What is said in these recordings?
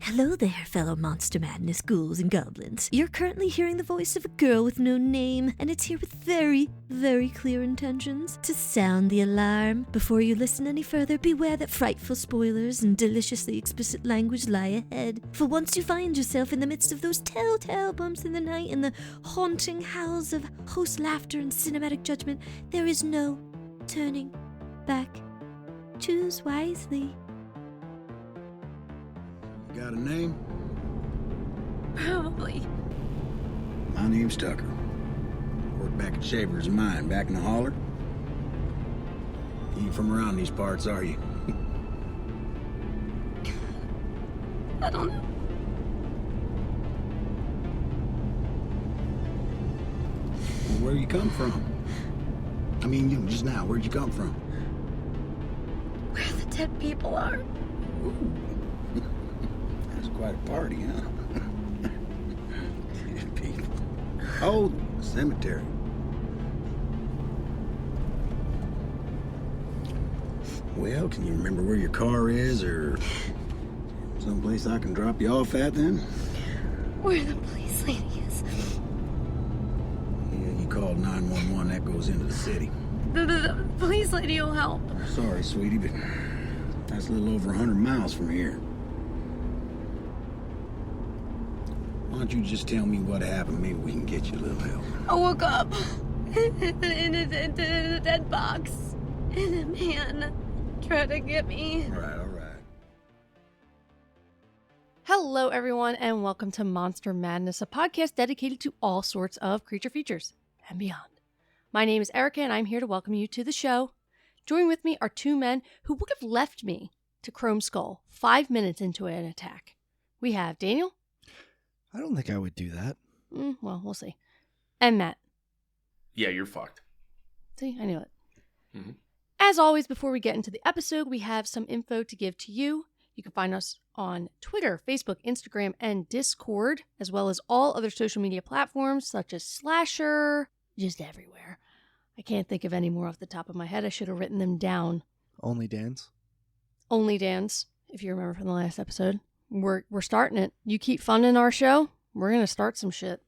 Hello there, fellow Monster Madness ghouls and goblins. You're currently hearing the voice of a girl with no name, and it's here with very, very clear intentions to sound the alarm. Before you listen any further, beware that frightful spoilers and deliciously explicit language lie ahead. For once you find yourself in the midst of those telltale bumps in the night and the haunting howls of host laughter and cinematic judgment, there is no turning back. Choose wisely. Got a name? Probably. My name's Tucker. Work back at Shaver's Mine, back in the holler. You ain't from around these parts, are you? I don't know. Well, where you come from? I mean, just now, where'd you come from? Where the dead people are. Ooh. That's quite a party, huh? Dead people. Oh, cemetery. Well, can you remember where your car is, or someplace I can drop you off at then? Where the police lady is. Yeah, you called 911, that goes into the city. The police lady will help. Sorry, sweetie, but that's a little over 100 miles from here. Why don't you just tell me what happened? Maybe we can get you a little help. I woke up in a dead box. And a man tried to get me. All right. Hello, everyone, and welcome to Monster Madness, a podcast dedicated to all sorts of creature features and beyond. My name is Erica, and I'm here to welcome you to the show. Joining with me are two men who would have left me to Chrome Skull 5 minutes into an attack. We have Daniel. I don't think I would do that. Well, we'll see. And Matt. Yeah, you're fucked. See, I knew it. Mm-hmm. As always, before we get into the episode, we have some info to give to you. You can find us on Twitter, Facebook, Instagram, and Discord, as well as all other social media platforms such as Slasher, just everywhere. I can't think of any more off the top of my head. I should have written them down. Only dance? Only Dance, if you remember from the last episode. We're starting it. You keep funding our show, we're going to start some shit.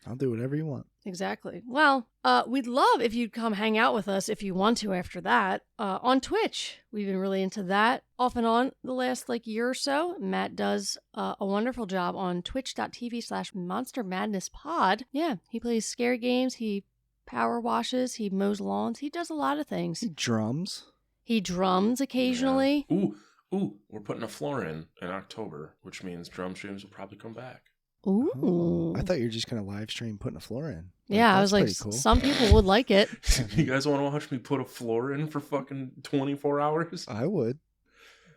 I'll do whatever you want. Exactly. Well, we'd love if you'd come hang out with us if you want to after that. On Twitch, we've been really into that off and on the last year or so. Matt does a wonderful job on twitch.tv/monstermadnesspod. Yeah, he plays scary games. He power washes. He mows lawns. He does a lot of things. He drums. He drums occasionally. Yeah. Ooh, we're putting a floor in October, which means drum streams will probably come back. Ooh. Oh, I thought you were just going to live stream putting a floor in. Yeah, I was like, cool. Some people would like it. You guys want to watch me put a floor in for fucking 24 hours? I would.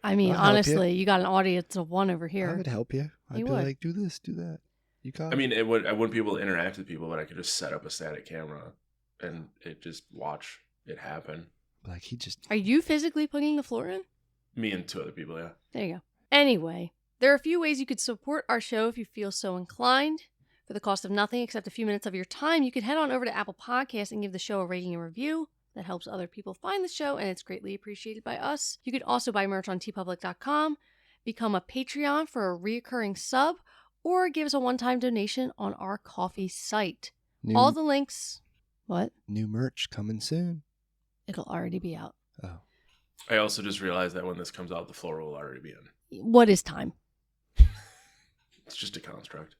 I mean, I'll honestly, you got an audience of one over here. I would help you. I'd You be would. like, do this, do that. You got I mean, I wouldn't be able to interact with people, but I could just set up a static camera and just watch it happen. Like, he just... Are you physically putting the floor in? Me and two other people, yeah. There you go. Anyway, there are a few ways you could support our show if you feel so inclined. For the cost of nothing except a few minutes of your time, you can head on over to Apple Podcasts and give the show a rating and review. That helps other people find the show, and it's greatly appreciated by us. You could also buy merch on tpublic.com, become a Patreon for a reoccurring sub, or give us a one-time donation on our Ko-fi site. All the links... What? New merch coming soon. It'll already be out. Oh. I also just realized that when this comes out, the floor will already be in. What is time? It's just a construct.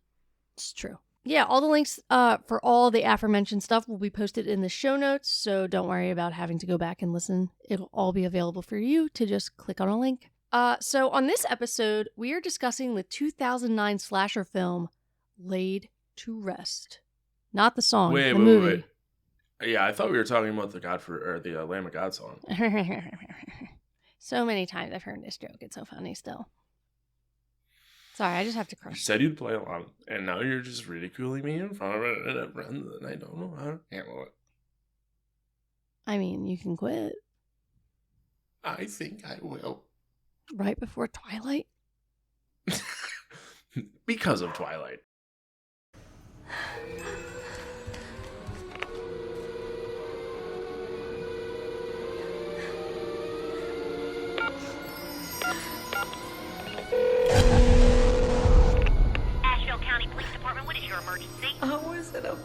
It's true. Yeah, all the links for all the aforementioned stuff will be posted in the show notes, so don't worry about having to go back and listen. It'll all be available for you to just click on a link. So on this episode, we are discussing the 2009 slasher film, Laid to Rest. Not the song, the movie. Wait. Yeah, I thought we were talking about the Lamb of God song. So many times I've heard this joke. It's so funny still. Sorry, I just have to You crush. said you'd play along, and now you're just ridiculing me in front of a friend, and I don't know how to handle it. I mean, you can quit. I think I will. Right before Twilight? Because of Twilight.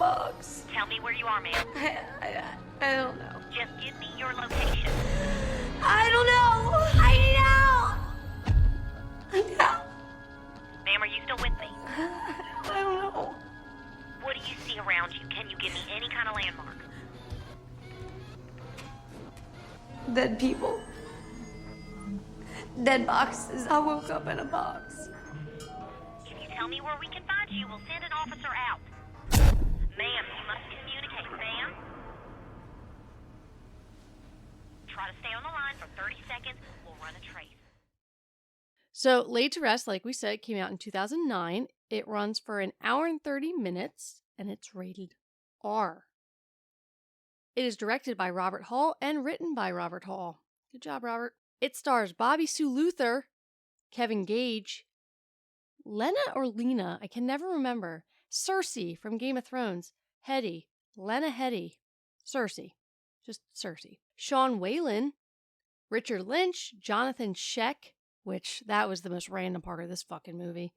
box. Tell me where you are, ma'am. I don't know. Just give me your location. I don't know. I know. Ma'am, are you still with me? I don't know. What do you see around you? Can you give me any kind of landmark? Dead people. Dead boxes. I woke up in a box. If you tell me where we can find you, we'll send an officer out. Ma'am, you must communicate, ma'am. Try to stay on the line for 30 seconds. We'll run a trace. So, Laid to Rest, like we said, came out in 2009. It runs for an hour and 30 minutes, and it's rated R. It is directed by Robert Hall and written by Robert Hall. Good job, Robert. It stars Bobby Sue Luther, Kevin Gage, Lena or Lena, I can never remember, Cersei from Game of Thrones, Hetty, Lena Headey, Cersei, just Cersei, Sean Whalen, Richard Lynch, Jonathan Sheck, which that was the most random part of this fucking movie,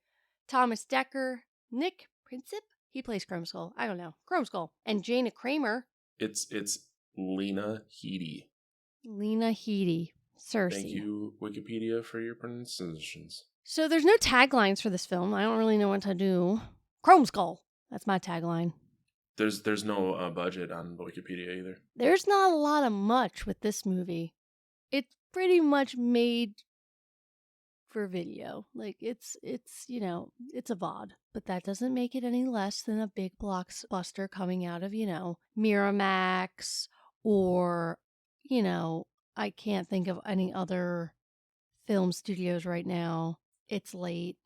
Thomas Decker, Nick Princip, he plays Chrome Skull, I don't know, Chrome Skull, and Jaina Kramer. It's Lena Headey. Lena Headey, Cersei. Thank you, Wikipedia, for your pronunciations. So there's no taglines for this film. I don't really know what to do. Chrome Skull. That's my tagline. There's no budget on Wikipedia either. There's not a lot of much with this movie. It's pretty much made for video. Like it's you know, it's a VOD. But that doesn't make it any less than a big blockbuster coming out of, you know, Miramax or, you know, I can't think of any other film studios right now. It's late.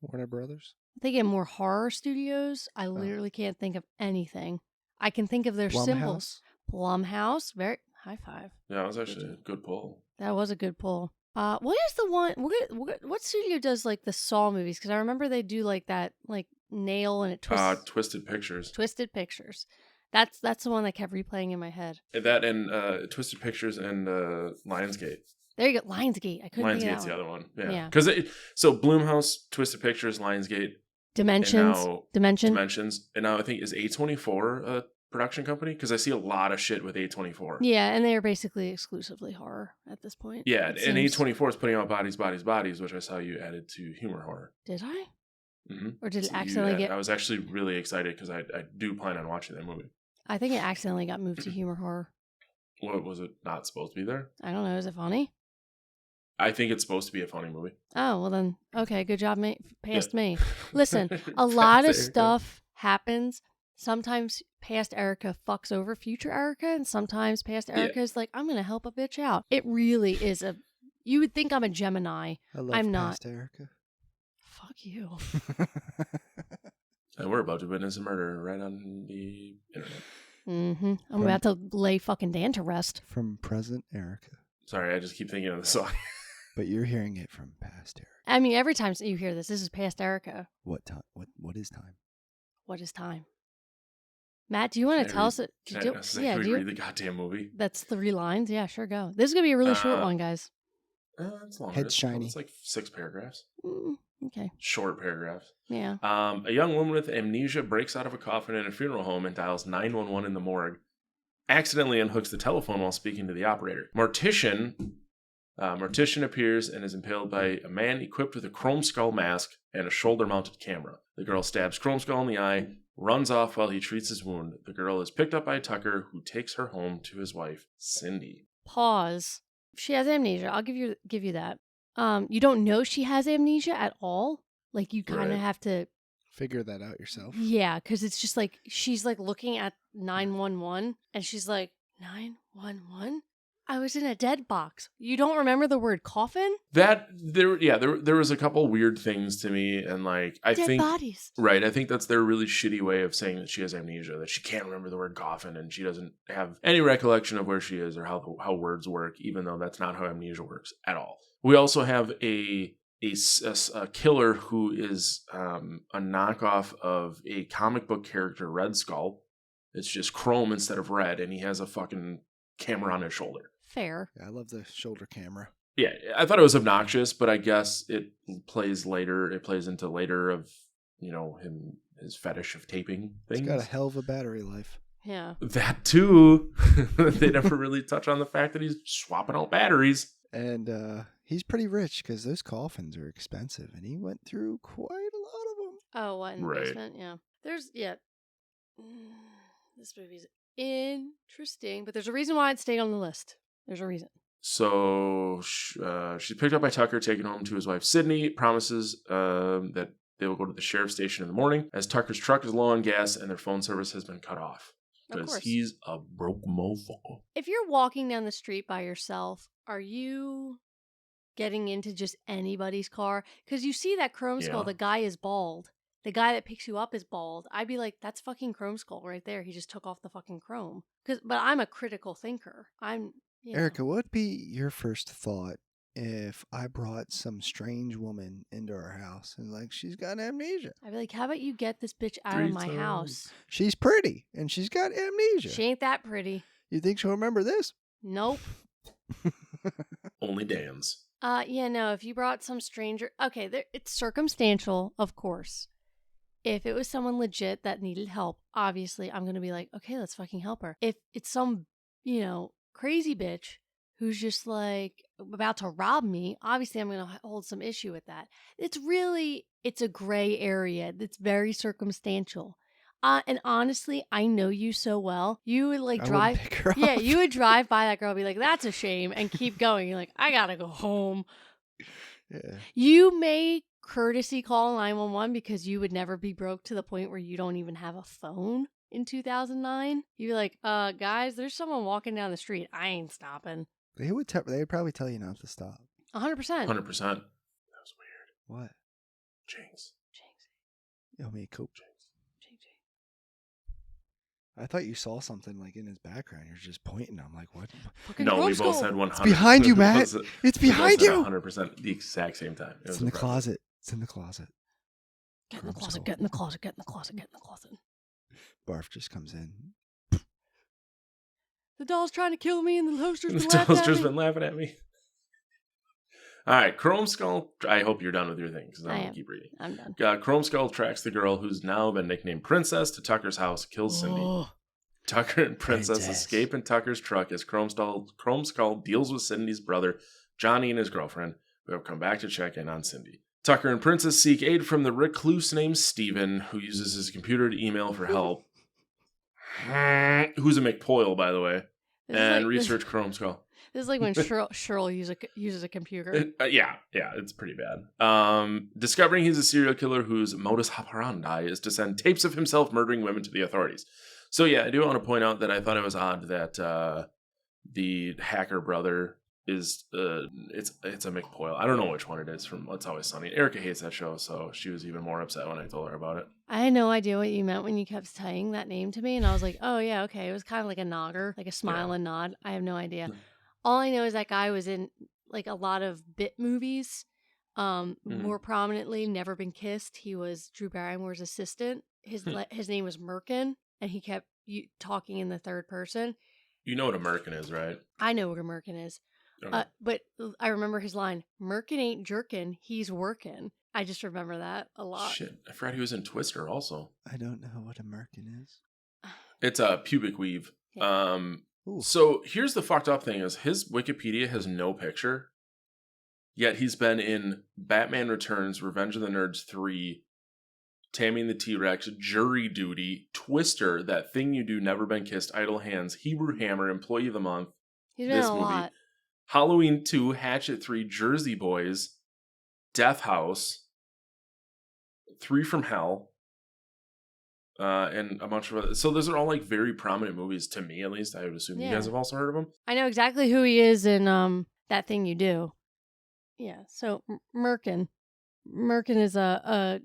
Warner Brothers? I'm thinking more horror studios. I literally can't think of anything. I can think of their symbols. Blumhouse. Very high five. Yeah, that was actually a good pull. That was a good pull. What is the one? What studio does like the Saw movies? Because I remember they do like that, like nail and it twists. Twisted Pictures. Twisted Pictures. That's the one that kept replaying in my head. That and Twisted Pictures and Lionsgate. There you go, Lionsgate. I couldn't think of that Lionsgate's the other one. Yeah. Yeah. Because so Blumhouse, Twisted Pictures, Lionsgate, Dimensions. Dimensions, and now I think is A24 a production company? Because I see a lot of shit with A24. Yeah, and they are basically exclusively horror at this point. Yeah, and A24 is putting out Bodies, which I saw you added to Humor Horror. Did I? Mm-hmm. Or did it So accidentally get... I was actually really excited because I do plan on watching that movie. I think it accidentally got moved to Humor Horror. What, was it not supposed to be there? I don't know. Is it funny? I think it's supposed to be a funny movie. Oh, well then, okay, good job, past me. Listen, a lot of stuff happens. Sometimes past Erica fucks over future Erica, and sometimes past Erica is like, I'm going to help a bitch out. It really is a... You would think I'm a Gemini. I love I'm not. past Erica. Fuck you. And we're about to witness a murder right on the internet. Mm-hmm. I'm about to lay fucking Dan to rest. From present Erica. Sorry, I just keep thinking of the song. But you're hearing it from past Erica. I mean, every time you hear this is past Erica. What time? What is time? What is time? Matt, do you want to tell us? Can we read the goddamn movie? That's 3 lines. Yeah, sure, go. This is gonna be a really short one, guys. It's long. Head's shiny. It's like 6 paragraphs. Okay. Short paragraphs. Yeah. A young woman with amnesia breaks out of a coffin in a funeral home and dials 911 in the morgue. Accidentally unhooks the telephone while speaking to the operator. Mortician appears and is impaled by a man equipped with a Chrome Skull mask and a shoulder-mounted camera. The girl stabs Chrome Skull in the eye, runs off while he treats his wound. The girl is picked up by Tucker, who takes her home to his wife, Cindy. Pause. She has amnesia. I'll give you that. You don't know she has amnesia at all. Like you kind of have to figure that out yourself. Yeah, because it's just like she's like looking at 911 and she's like 911. I was in a dead box. You don't remember the word coffin? There was a couple weird things to me, and like I think bodies. Right, I think that's their really shitty way of saying that she has amnesia, that she can't remember the word coffin, and she doesn't have any recollection of where she is or how words work, even though that's not how amnesia works at all. We also have a killer who is a knockoff of a comic book character, Red Skull. It's just chrome instead of red, and he has a fucking camera on his shoulder. Fair. Yeah, I love the shoulder camera. Yeah, I thought it was obnoxious, but I guess it plays later. It plays into later of, you know, him his fetish of taping things. He's got a hell of a battery life. Yeah. That too. They never really touch on the fact that he's swapping out batteries. And he's pretty rich because those coffins are expensive, and he went through quite a lot of them. Oh, what, in the Right. basement? Yeah. There's, yeah. This movie's interesting, but there's a reason why it stayed on the list. There's a reason. So she's picked up by Tucker, taken home to his wife Sydney, promises that they will go to the sheriff's station in the morning as Tucker's truck is low on gas and their phone service has been cut off. Of Because course. he's a broke mofo. If you're walking down the street by yourself, are you getting into just anybody's car? Because you see that Chrome Skull, Yeah. the guy is bald. The guy that picks you up is bald. I'd be like, that's fucking Chrome Skull right there. He just took off the fucking chrome. But I'm a critical thinker. Erica, what would be your first thought if I brought some strange woman into our house and like she's got amnesia? I'd be like, how about you get this bitch out 3 of my times. house? She's pretty and she's got amnesia. She ain't that pretty. You think she'll remember this? Nope. Only Dan's. Yeah, no, if you brought some stranger, okay, it's circumstantial, of course. If it was someone legit that needed help, obviously I'm going to be like, okay, let's fucking help her. If it's some, crazy bitch who's just like about to rob me, obviously I'm going to hold some issue with that. It's a gray area. It's very circumstantial. And honestly, I know you so well. You would like I drive. wouldn't pick her Yeah, up. you would drive by that girl and be like, that's a shame, and keep going. You're like, I gotta go home. Yeah. You may courtesy call 911 because you would never be broke to the point where you don't even have a phone in 2009. You'd be like, guys, there's someone walking down the street. I ain't stopping. They would probably tell you not to stop. 100%. 100%. That was weird. What? Jinx. Yo, me cope. Jinx. I thought you saw something like in his background. You're just pointing. I'm like, what? Fucking No, we Chrome both Skull. said 100%. behind you, Matt. We both said- It's we both behind said you. 100% the exact same time. It It's was in the impressive. closet. It's in the closet. Get in the Chrome closet, Skull. get in the closet, get in the closet, get in the closet. Barf just comes in. The doll's trying to kill me and the toaster's The been laughing at toaster's me. been laughing at me. All right, Chrome Skull. I hope you're done with your thing because I'm I going to am. keep reading. I'm done. Chrome Skull tracks the girl who's now been nicknamed Princess to Tucker's house, kills Cindy. Oh. Tucker and Princess Princess. escape in Tucker's truck as Chrome Skull deals with Cindy's brother, Johnny, and his girlfriend, who have come back to check in on Cindy. Tucker and Princess seek aid from the recluse named Steven, who uses his computer to email for help. Who's a McPoyle, by the way, This is and like- research Chrome Skull. This is like when Cheryl uses a computer. Yeah, it's pretty bad. Discovering he's a serial killer whose modus operandi is to send tapes of himself murdering women to the authorities. So yeah, I do want to point out that I thought it was odd that the hacker brother is it's a McPoyle. I don't know which one it is from It's Always Sunny. Erica hates that show, so she was even more upset when I told her about it. I had no idea what you meant when you kept saying that name to me, and I was like, oh yeah, okay. It was kind of like a nogger, like a smile Yeah. and nod. I have no idea. All I know is that guy was in like a lot of bit movies. More prominently, Never Been Kissed. He was Drew Barrymore's assistant. His name was Merkin, and he kept talking in the third person. You know what a Merkin is, right? I know what a Merkin is. Okay. But I remember his line, Merkin ain't jerkin, he's workin'. I just remember that a lot. Shit, I forgot he was in Twister also. I don't know what American is. It's a pubic weave. Yeah. Ooh. So here's the fucked up thing: is his Wikipedia has no picture, yet he's been in Batman Returns, Revenge of the Nerds 3, Taming the T-Rex, Jury Duty, Twister, That Thing You Do, Never Been Kissed, Idle Hands, Hebrew Hammer, Employee of the Month, He's been in this a movie, lot. Halloween 2, Hatchet 3, Jersey Boys, Death House, 3 from Hell, and a bunch of other. So those are all like very prominent movies to me, at least. I would assume you guys Yeah. have also heard of them. I know exactly who he is in That Thing You Do. Yeah, so Merkin. Merkin is a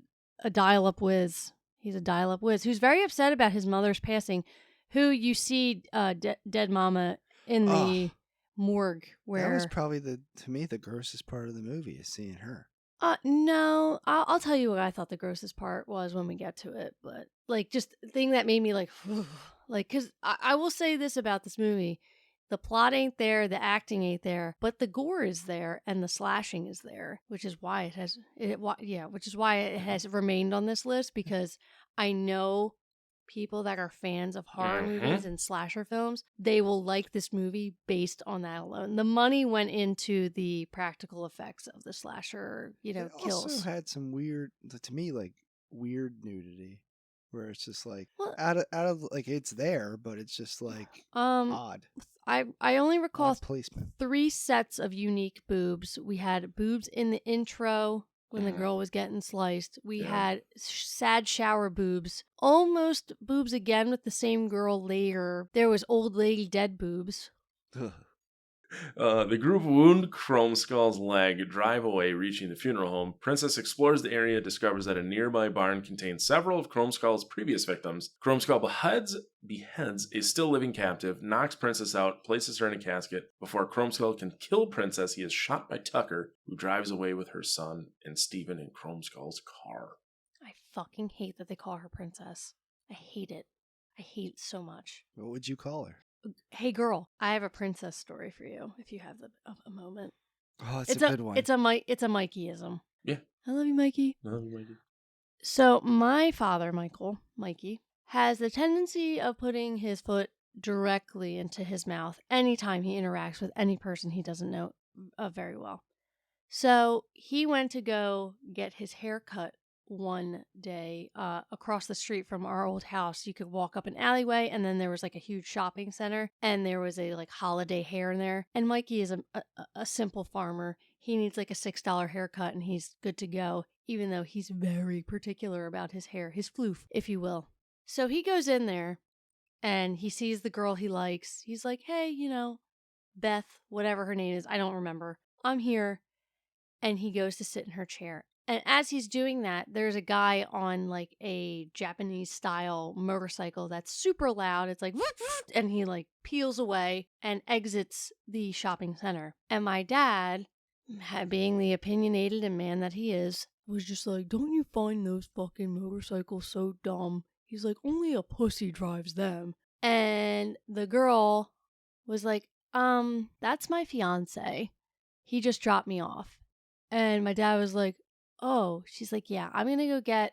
dial-up whiz. He's a dial-up whiz who's very upset about his mother's passing, who you see dead mama in the morgue where... That was probably to me the grossest part of the movie is seeing her. No, I'll tell you what I thought the grossest part was when we get to it, but like just the thing that made me like, like, because I will say this about this movie. The plot ain't there, the acting ain't there, but the gore is there and the slashing is there, which is why it has remained on this list, because I know people that are fans of horror movies and slasher films, they will like this movie based on that alone. The money went into the practical effects of the slasher, kills. It also had some weird, to me, like weird nudity, where it's just like Well- out of like it's there, but it's just like Um, odd. I only recall Odd placement. 3 sets of unique boobs. We had boobs in the intro when the girl was getting sliced. We had sad shower boobs. Almost boobs again with the same girl later. There was old lady dead boobs. The group wound Chrome Skull's leg, drive away, reaching the funeral home. Princess explores the area, discovers that a nearby barn contains several of Chrome Skull's previous victims. Chrome Skull beheads a still living captive, knocks Princess out, places her in a casket. Before Chrome Skull can kill Princess, he is shot by Tucker, who drives away with her son and Steven in Chrome Skull's car. I fucking hate that they call her Princess. I hate it. I hate it so much. What would you call her? Hey girl, I have a princess story for you if you have a moment. Oh, it's a good one. It's a Mikeyism. Yeah. I love you, Mikey. I love you, Mikey. So my father, Mikey, has the tendency of putting his foot directly into his mouth anytime he interacts with any person he doesn't know very well. So he went to go get his hair cut one day across the street from our old house. You could walk up an alleyway, and then there was like a huge shopping center, and there was a like holiday hair in there. And Mikey is a simple farmer. He needs like a $6 haircut, and he's good to go, even though he's very particular about his hair, his floof, if you will. So he goes in there, and he sees the girl he likes. He's like, hey, Beth, whatever her name is, I don't remember. I'm here. And he goes to sit in her chair. And as he's doing that, there's a guy on like a Japanese style motorcycle that's super loud. It's like, and he like peels away and exits the shopping center. And my dad, being the opinionated and man that he is, was just like, don't you find those fucking motorcycles so dumb? He's like, only a pussy drives them. And the girl was like, that's my fiance. He just dropped me off. And my dad was like, oh, she's like, yeah, I'm going to go get,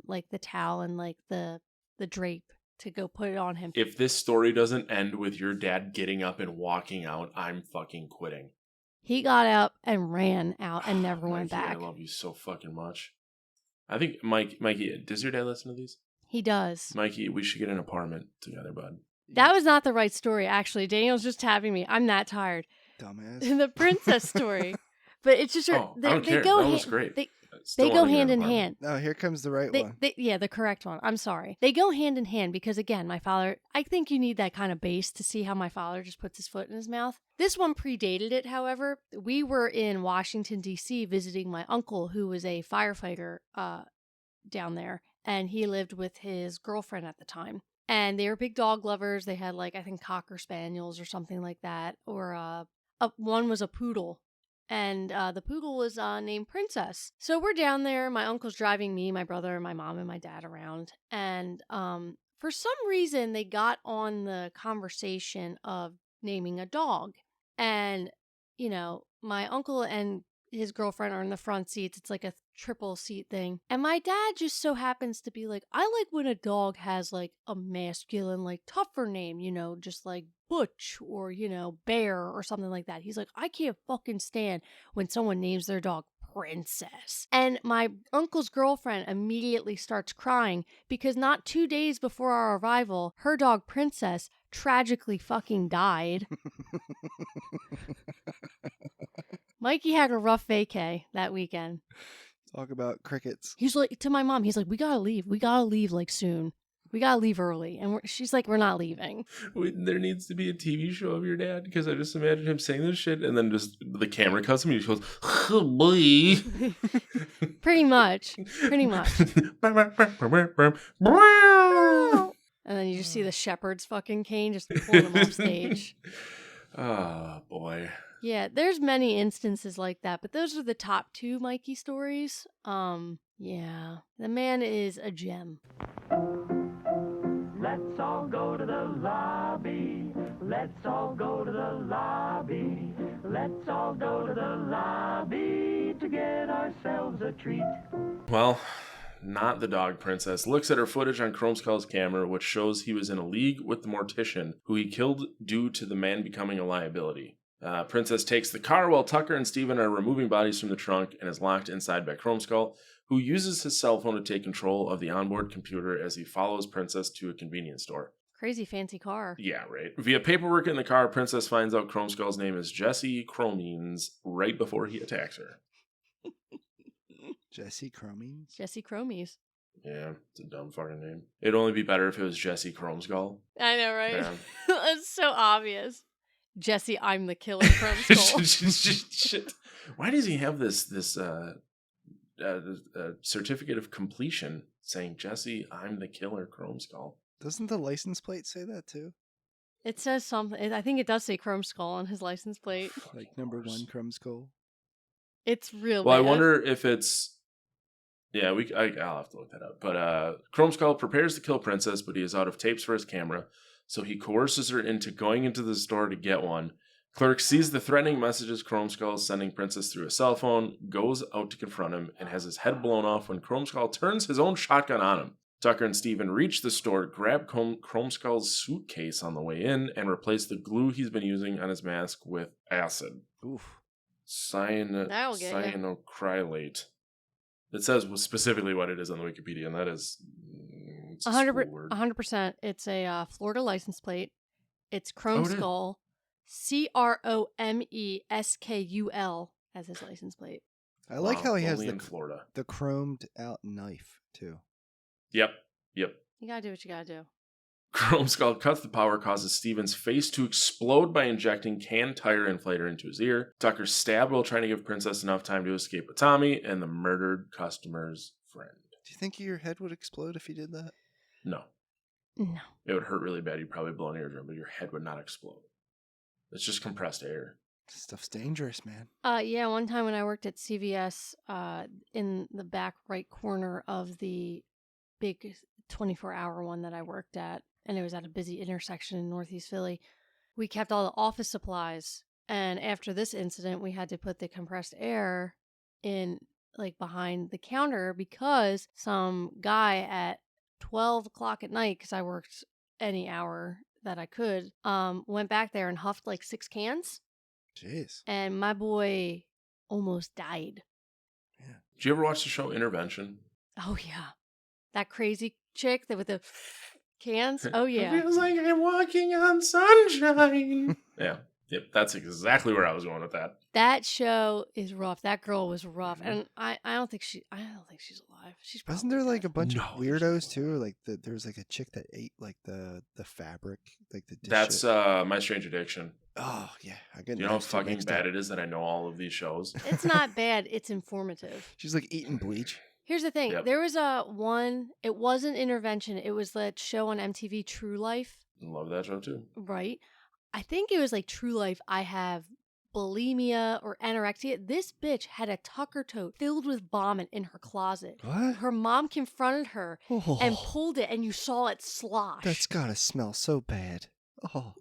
like the towel and like the drape to go put it on him. If this story doesn't end with your dad getting up and walking out, I'm fucking quitting. He got up and ran out and never went Mikey, back. I love you so fucking much. I think, Mikey, does your dad listen to these? He does. Mikey, we should get an apartment together, bud. That was not the right story, actually. Daniel's just tapping me. I'm that tired. Dumbass. The princess story. But it's just, I don't care. That was great. They go hand in hand. No, here comes the right one. Yeah, the correct one. I'm sorry. They go hand in hand because, again, my father, I think you need that kind of base to see how my father just puts his foot in his mouth. This one predated it, however. We were in Washington, D.C. visiting my uncle, who was a firefighter down there, and he lived with his girlfriend at the time. And they were big dog lovers. They had, like, I think Cocker Spaniels or something like that, or one was a poodle. And the poodle was named Princess. So we're down there. My uncle's driving me, my brother, my mom, and my dad around. And for some reason, they got on the conversation of naming a dog. And, my uncle and his girlfriend are in the front seats. It's like a triple seat thing. And my dad just so happens to be like, I like when a dog has like a masculine, like tougher name, just like Butch or, Bear or something like that. He's like, I can't fucking stand when someone names their dog Princess. And my uncle's girlfriend immediately starts crying because not 2 days before our arrival, her dog Princess tragically fucking died. Mikey had a rough vacay that weekend. Talk about crickets. He's like, to my mom, he's like, we gotta leave. We gotta leave like soon. We gotta leave early. And she's like, we're not leaving. There needs to be a TV show of your dad, because I just imagine him saying this shit and then just the camera cuts him and he goes, oh boy. Pretty much. And then you just see the shepherd's fucking cane just pulling him off stage. Oh boy. Yeah, there's many instances like that, but those are the top 2 Mikey stories. Yeah. The man is a gem. Let's all go to the lobby. Let's all go to the lobby. Let's all go to the lobby to get ourselves a treat. Well, not the dog princess, looks at her footage on Chrome Skull's camera, which shows he was in a league with the mortician, who he killed due to the man becoming a liability. Princess takes the car while Tucker and Steven are removing bodies from the trunk and is locked inside by Chrome Skull, who uses his cell phone to take control of the onboard computer as he follows Princess to a convenience store. Crazy fancy car. Yeah, right. Via paperwork in the car, Princess finds out Chrome Skull's name is Jesse Cromines right before he attacks her. Jesse Cromines? Jesse Chromies. Yeah, it's a dumb fucking name. It'd only be better if it was Jesse Chrome Skull. I know, right? Yeah. It's so obvious. Jesse, I'm the killer Chrome Skull. Shit. Why does he have this certificate of completion saying, Jesse, I'm the killer Chrome Skull? Doesn't the license plate say that too? It says something. I think it does say Chrome Skull on his license plate. Like number 1 Chrome Skull? It's real Well, bad. I wonder if it's... Yeah, I'll have to look that up. But Chrome Skull prepares to kill Princess, but he is out of tapes for his camera, so he coerces her into going into the store to get one. Clerk sees the threatening messages Chrome Skull is sending Princess through a cell phone, goes out to confront him, and has his head blown off when Chrome Skull turns his own shotgun on him. Tucker and Steven reach the store, grab Chrome Skull's suitcase on the way in, and replace the glue he's been using on his mask with acid. Oof. That'll get ya. Cyanocrylate. It says specifically what it is on the Wikipedia, and that is... 100%. It's a Florida license plate. It's Chrome Skull. Cromeskull as his license plate. I like how he has in Florida. the chromed out knife too. Yep. You gotta do what you gotta do. Chrome Skull cuts the power, causes Steven's face to explode by injecting canned tire inflator into his ear. Tucker stabbed while trying to give Princess enough time to escape with Tommy and the murdered customer's friend. Do you think your head would explode if you did that? No. It would hurt really bad. You'd probably blow an eardrum, but your head would not explode. It's just compressed air. This stuff's dangerous, man. Yeah, one time when I worked at CVS, in the back right corner of the big 24-hour one that I worked at, and it was at a busy intersection in Northeast Philly, we kept all the office supplies. And after this incident, we had to put the compressed air in, like, behind the counter because some guy at 12 o'clock at night, because I worked any hour that I could, went back there and huffed like 6 cans. Jeez. And my boy almost died. Yeah. Did you ever watch the show Intervention? Oh, yeah. That crazy chick that with the cans? Oh, yeah. It feels like I'm walking on sunshine. Yeah. Yep, that's exactly where I was going with that. That show is rough. That girl was rough, and I don't think she's alive. She's probably Wasn't there like a dead. bunch No, of weirdos too? Like there was like a chick that ate like the fabric, like the dish. That's shit. My Strange Addiction. Oh yeah, I get. You know how fucking bad it is that I know all of these shows. It's not bad. It's informative. She's like eating bleach. Here's the thing. Yep. There was one. It wasn't Intervention. It was that show on MTV, True Life. Love that show too. Right. I think it was like True Life. I have bulimia or anorexia. This bitch had a Tucker tote filled with vomit in her closet. What? Her mom confronted her Oh, and pulled it, and you saw it slosh. that's gotta smell so bad. Oh.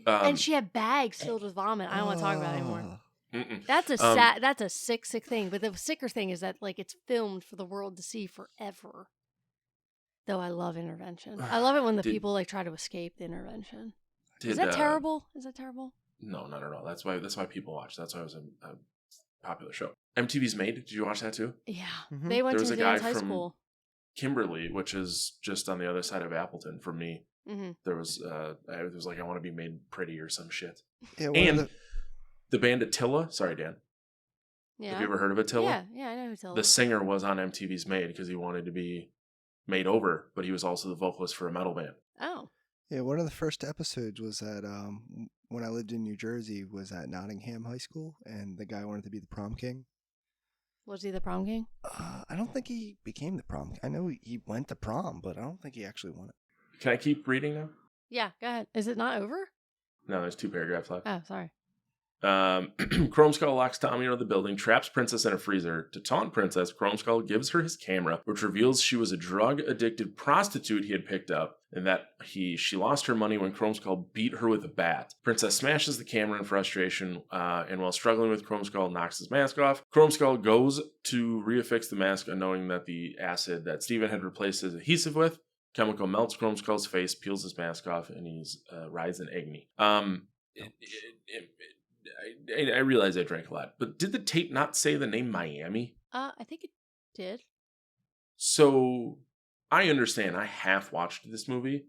And she had bags filled with vomit. I don't want to talk about it anymore. Oh. Mm-mm. That's a sad. That's a sick thing. But the sicker thing is that like it's filmed for the world to see forever. Though I love Intervention. I love it when the people like try to escape the Intervention. Is that terrible? Is that terrible? No, not at all. That's why people watch. That's why it was a popular show. MTV's Made. Did you watch that too? Yeah, Mhm. they went There was to a guy Dan's high from school. Kimberly, which is just on the other side of Appleton from me. Mm-hmm. There was like I want to be made pretty or some shit. Yeah, And the band Attila. Sorry, Dan. Yeah. Have you ever heard of Attila? Yeah, I know who Attila. The singer was on MTV's Made because he wanted to be made over, but he was also the vocalist for a metal band. Oh. Yeah, one of the first episodes was at when I lived in New Jersey was at Nottingham High School, and the guy wanted to be the prom king. Was he the prom king? I don't think he became the prom. I know he went to prom, but I don't think he actually won it. Can I keep reading now? Yeah, go ahead. Is it not over? No, there's 2 paragraphs left. Oh, sorry. Chrome Skull locks Tommy out of the building, traps Princess in a freezer. To taunt Princess, Chrome Skull gives her his camera, which reveals she was a drug-addicted prostitute he had picked up, and that she lost her money when Chrome Skull beat her with a bat. Princess smashes the camera in frustration, and while struggling with Chrome Skull, knocks his mask off. Chrome Skull goes to reaffix the mask, unknowing that the acid that Steven had replaced his adhesive with, chemical melts Chrome Skull's face, peels his mask off, and he's rides in agony. I realize I drank a lot, but did the tape not say the name Miami? I think it did. So I understand I half watched this movie,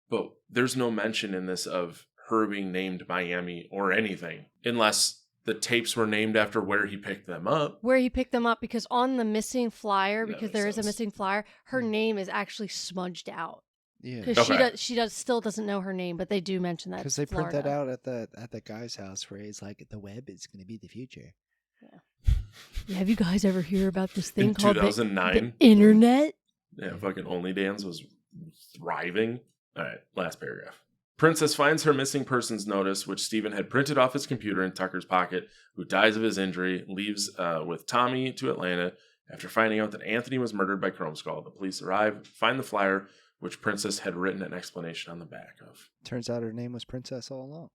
but there's no mention in this of her being named Miami or anything, unless the tapes were named after where he picked them up. Where he picked them up, because on the missing flyer, That because makes there is a sense. missing flyer, her name is actually smudged out. Yeah. Because Okay. she still doesn't know her name, but they do mention that. Because they print that Florida. out at the guy's house where he's like, the web is going to be the future. Yeah, have you guys ever hear about this thing In called 2009? the internet? Yeah, fucking OnlyDans was thriving. All right, last paragraph. Princess finds her missing persons notice, which Steven had printed off his computer in Tucker's pocket, who dies of his injury, leaves with Tommy to Atlanta. After finding out that Anthony was murdered by Chrome Skull, the police arrive, find the flyer, which Princess had written an explanation on the back of. Turns out her name was Princess all along.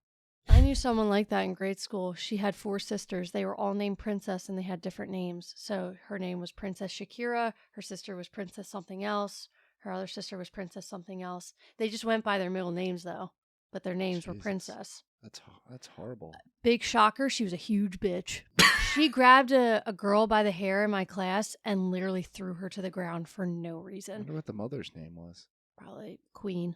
I knew someone like that in grade school. She had 4 sisters. They were all named Princess, and they had different names. So her name was Princess Shakira. Her sister was Princess something else. Her other sister was Princess something else. They just went by their middle names, though. But their names were Jesus. Princess. That's horrible. Big shocker, she was a huge bitch. She grabbed a girl by the hair in my class and literally threw her to the ground for no I reason. wonder what the mother's name was. Probably Queen.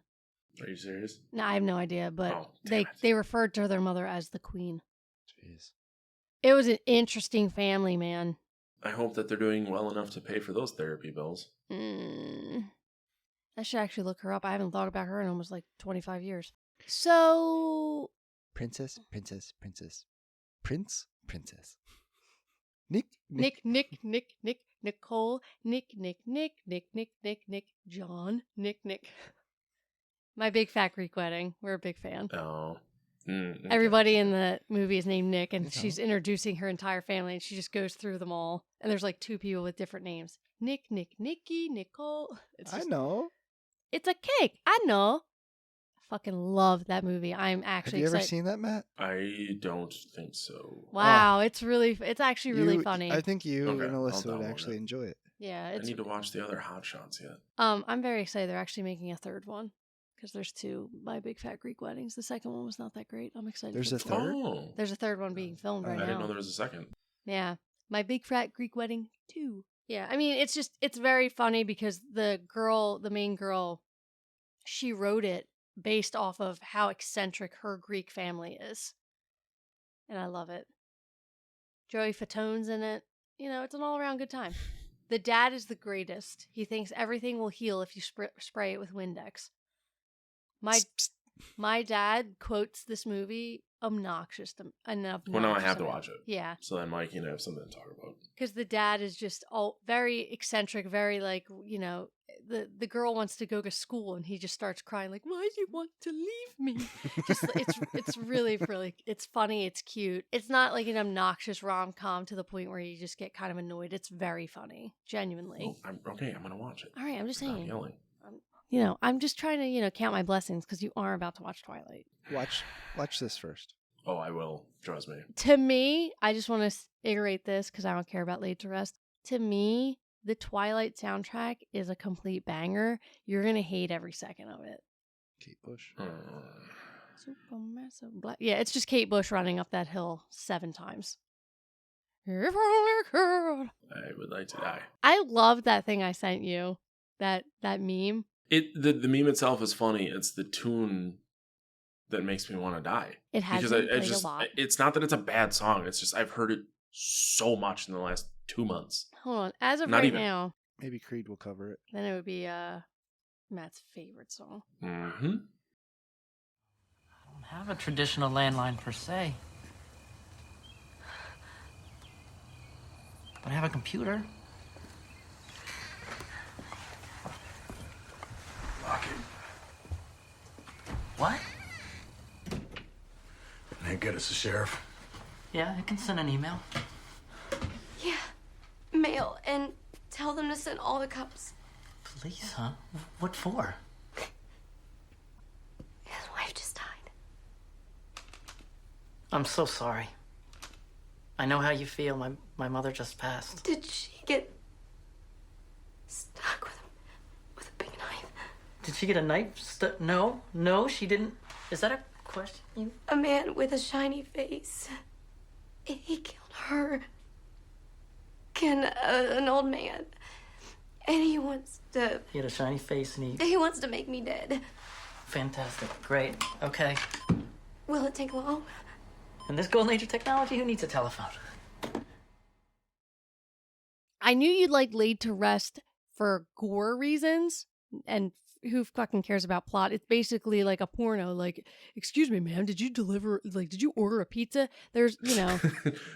Are you serious? No, I have no idea, but Oh, damn they referred to their mother as the Queen. Jeez. It was an interesting family, man. I hope that they're doing well enough to pay for those therapy bills. I should actually look her up. I haven't thought about her in almost like 25 years. So, Princess, Princess, Princess. Prince, Princess. Nick, Nicole, Nick, John, Nick. My Big Fat Greek Wedding. We're a big fan. Oh. Okay. Everybody in the movie is named Nick, and You know. she's introducing her entire family, and she just goes through them all. And there's like 2 people with different names. Nicky, Nicole. I know. It's a cake. I know. I fucking love that movie. I'm Have actually you ever excited. seen that, Matt? I don't think so. Wow, it's actually really You- funny. I think you Okay, and I'll Alyssa would download actually it. enjoy it. Yeah, I it's need to watch the other Hot Shots yet. I'm very excited they're actually making a 3rd one, because there's 2 My Big Fat Greek Weddings. The second one was not that great. I'm excited. There's for a the third? Oh. There's a 3rd one being filmed I right I didn't now. know there was a second. Yeah. My Big Fat Greek Wedding 2. Yeah, I mean, it's very funny because the main girl, she wrote it based off of how eccentric her Greek family is. And I love it. Joey Fatone's in it. You know, it's an all-around good time. The dad is the greatest. He thinks everything will heal if you spray it with Windex. My dad quotes this movie obnoxious enough. Well, now I have to watch it. Yeah, So then Mike and I have something to talk about. because the dad is just all very eccentric, very like, you know, the girl wants to go to school and he just starts crying like, why do you want to leave me? Just it's really it's funny, it's cute. It's not like an obnoxious rom-com to the point where you just get kind of annoyed. It's very funny, genuinely. Oh, I'm going to watch it. All right, I'm just Stop saying. yelling. You know, I'm just trying to, you know, count my blessings because you are about to watch Twilight. Watch this first. Oh, I will. Trust me. To me, I just want to iterate this because I don't care about Laid to Rest. To me, the Twilight soundtrack is a complete banger. You're going to hate every second of it. Kate Bush. Supermassive black. Yeah, it's just Kate Bush running up that hill 7 times. If only could. I would like to die. I love that thing I sent you. That meme. The meme itself is funny. It's the tune that makes me want to die. It has Because been I played just, a lot. it's not that it's a bad song. It's just I've heard it so much in the last 2 months. Hold on. As of Not right even. now, Maybe Creed will cover it. then it would be Matt's favorite song. Mm-hmm. I don't have a traditional landline per se. But I have a computer. Lock it. What? They get us the sheriff. Yeah, I can send an email. Yeah. Mail and tell them to send all the cops. Police, huh? What for? I'm so sorry. I know how you feel. My mother just passed. Did she get stuck with a big knife? Did she get a knife? No, she didn't. Is that a question? A man with a shiny face. He killed her. An old man. And he wants to... He had a shiny face and He wants to make me dead. Fantastic. Great. Okay. Will it take long? In this golden age of technology, who needs a telephone? I knew you'd like Laid to Rest for gore reasons, and who fucking cares about plot? It's basically like a porno. Like, excuse me, ma'am, did you order a pizza? There's,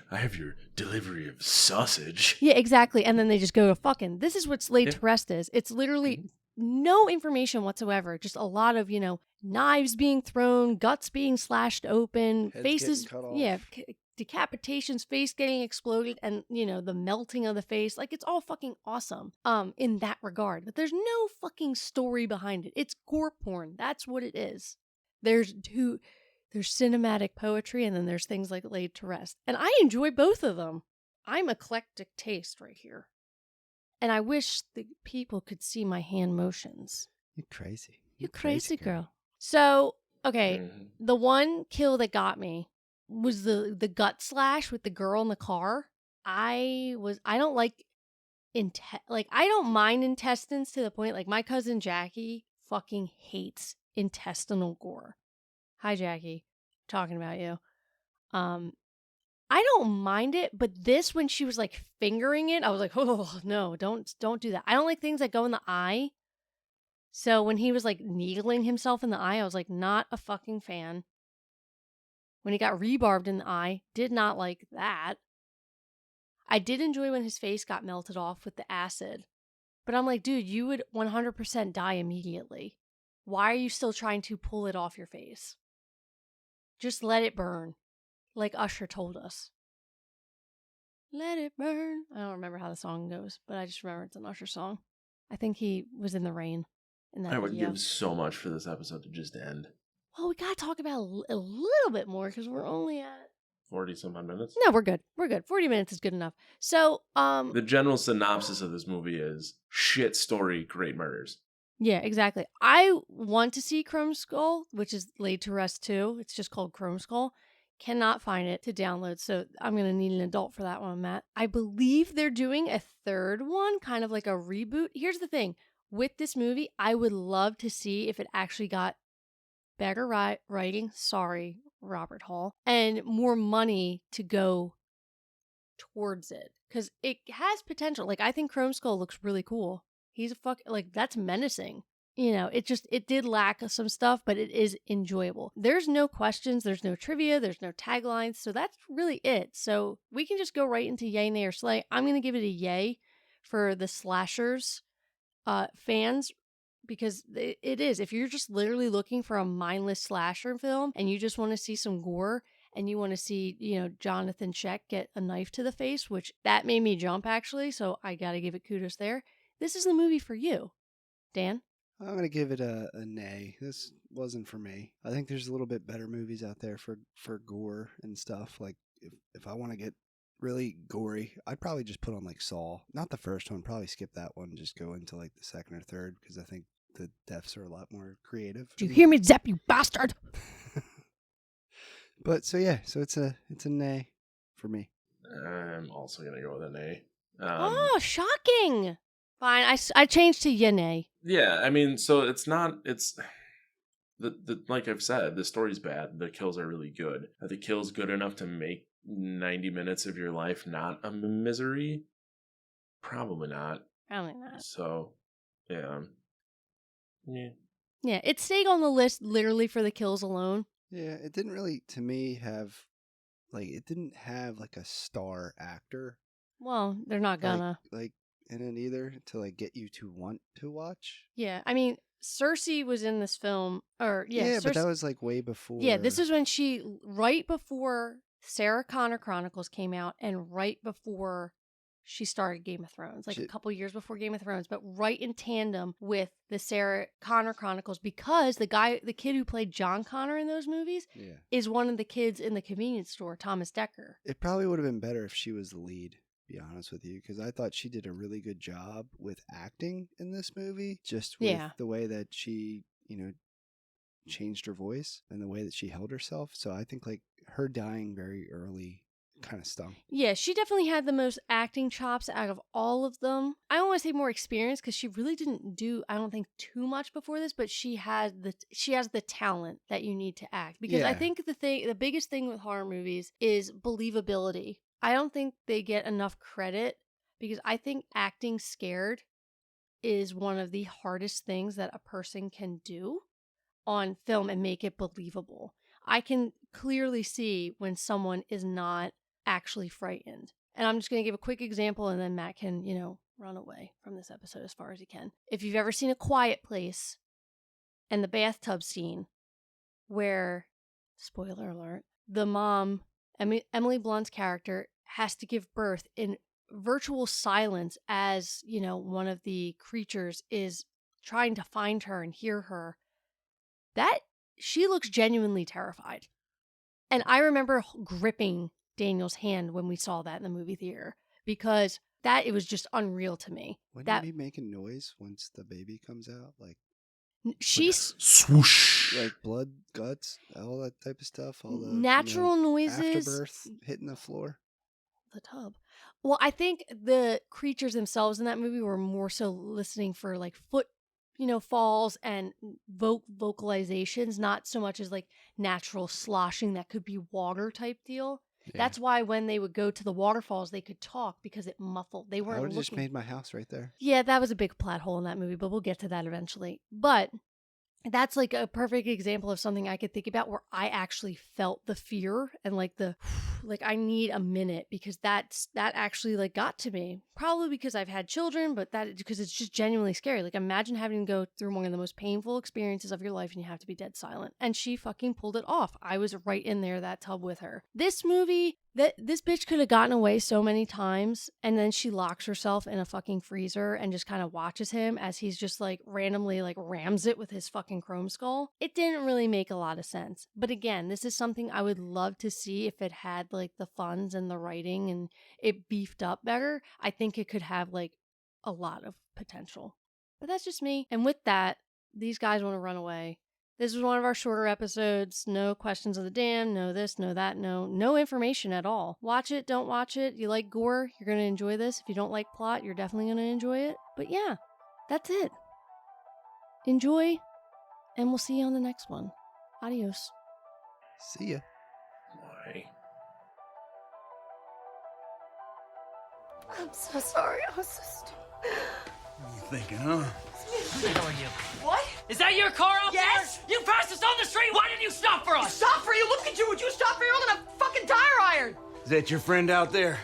I have your delivery of sausage. Yeah, exactly. And then they just go to fucking. This is what Laid to Rest is. It's literally no information whatsoever. Just a lot of, knives being thrown, guts being slashed open, Heads faces, getting cut off. yeah, decapitations, face getting exploded, and the melting of the face. Like, it's all fucking awesome in that regard. But there's no fucking story behind it. It's gore porn. That's what it is. There's cinematic poetry, and then there's things like Laid to Rest. And I enjoy both of them. I'm eclectic taste right here. And I wish the people could see my hand motions. You're crazy. You crazy girl. So, okay, the one kill that got me was the gut slash with the girl in the car. I don't like I don't mind intestines to the point, like, my cousin Jackie fucking hates intestinal gore. Hi, Jackie. Talking about you. I don't mind it, but this, when she was like fingering it, I was like, oh no, don't do that. I don't like things that go in the eye. So when he was like needling himself in the eye, I was like, not a fucking fan. When he got rebarbed in the eye, did not like that. I did enjoy when his face got melted off with the acid. But I'm like, dude, you would 100% die immediately. Why are you still trying to pull it off your face? Just let it burn. Like Usher told us. Let it burn. I don't remember how the song goes, but I just remember it's an Usher song. I think he was in the rain in that I would video. give so much for this episode to just end. Well, we gotta talk about a little bit more because we're only at 40 some odd minutes? No, we're good. 40 minutes is good enough. So, the general synopsis of this movie is shit story, great murders. Yeah, exactly. I want to see Chrome Skull, which is Laid to Rest 2. It's just called Chrome Skull. Cannot find it to download, so I'm going to need an adult for that one, Matt. I believe they're doing a third one, kind of like a reboot. Here's the thing. With this movie, I would love to see if it actually got better writing. Sorry, Robert Hall. And more money to go towards it. Because it has potential. Like, I think Chrome Skull looks really cool. He's that's menacing. It did lack some stuff, but it is enjoyable. There's no questions, there's no trivia, there's no taglines, so that's really it. So we can just go right into yay, nay, or slay. I'm going to give it a yay for the slashers fans, because it is. If you're just literally looking for a mindless slasher film and you just want to see some gore and you want to see, Jonathan Sheck get a knife to the face, which that made me jump actually, so I got to give it kudos there. This is the movie for you. Dan? I'm going to give it a nay. This wasn't for me. I think there's a little bit better movies out there for gore and stuff. Like, if I want to get really gory, I'd probably just put on like Saw. Not the first one, probably skip that one, just go into like the second or third, because I think the deaths are a lot more creative. Do you hear me, Zepp, you bastard? But so it's a nay for me. I'm also going to go with a nay. Shocking. Fine, I changed to nay. Yeah, I mean, so it's like I've said, the story's bad. The kills are really good. Are the kills good enough to make 90 minutes of your life not a misery? Probably not. Probably not. So, yeah. Yeah, it's staying on the list literally for the kills alone. Yeah, it didn't really, to me, have like a star actor. Well, they're not gonna. Like in it either, to like get you to want to watch. Yeah, I mean, Cersei was in this film, but that was like way before. Yeah, this is when right before Sarah Connor Chronicles came out, and right before she started Game of Thrones, like a couple years before Game of Thrones, but right in tandem with the Sarah Connor Chronicles, because the kid who played John Connor in those movies is one of the kids in the convenience store, Thomas Dekker. It probably would have been better if she was the lead, to be honest with you, because I thought she did a really good job with acting in this movie, just with the way that she, changed her voice and the way that she held herself. So I think like her dying very early kind of stung. Yeah, she definitely had the most acting chops out of all of them. I don't want to say more experience because she really didn't do, I don't think, too much before this, but she has the talent that you need to act. Because I think the biggest thing with horror movies is believability. I don't think they get enough credit because I think acting scared is one of the hardest things that a person can do on film and make it believable. I can clearly see when someone is not actually frightened. And I'm just going to give a quick example and then Matt can, run away from this episode as far as he can. If you've ever seen A Quiet Place and the bathtub scene where, spoiler alert, the mom, Emily Blunt's character, has to give birth in virtual silence as, one of the creatures is trying to find her and hear her, that she looks genuinely terrified. And I remember gripping Daniel's hand when we saw that in the movie theater because it was just unreal to me. Wouldn't you be making noise once the baby comes out? Like she's swoosh, like blood, guts, all that type of stuff. All the natural noises, afterbirth hitting the floor, the tub. Well, I think the creatures themselves in that movie were more so listening for like foot, falls and vocalizations, not so much as like natural sloshing that could be water type deal. Yeah. That's why when they would go to the waterfalls, they could talk because it muffled. They weren't. I would have just made my house right there. Yeah, that was a big plot hole in that movie, but we'll get to that eventually. But that's like a perfect example of something I could think about where I actually felt the fear and like I need a minute because that actually like got to me. Probably because I've had children, but because it's just genuinely scary. Like imagine having to go through one of the most painful experiences of your life and you have to be dead silent. And she fucking pulled it off. I was right in there, that tub with her. This movie, this bitch could have gotten away so many times, and then she locks herself in a fucking freezer and just kind of watches him as he's just like randomly like rams it with his fucking chrome skull. It didn't really make a lot of sense. But again, this is something I would love to see if it had like the funds and the writing and it beefed up better. I think it could have like a lot of potential. But that's just me. And with that, these guys want to run away. This was one of our shorter episodes. No questions of the damn, no this, no that, no information at all. Watch it, don't watch it. You like gore, you're going to enjoy this. If you don't like plot, you're definitely going to enjoy it. But yeah, that's it. Enjoy, and we'll see you on the next one. Adios. See ya. Why? I'm so sorry. I was so stupid. What are you thinking, huh? Who the hell are you? What? Is that your car out there? Yes! You passed us on the street! Why didn't you stop for us? Stop for you? Look at you! Would you stop for you? I'm gonna fucking tire iron! Is that your friend out there?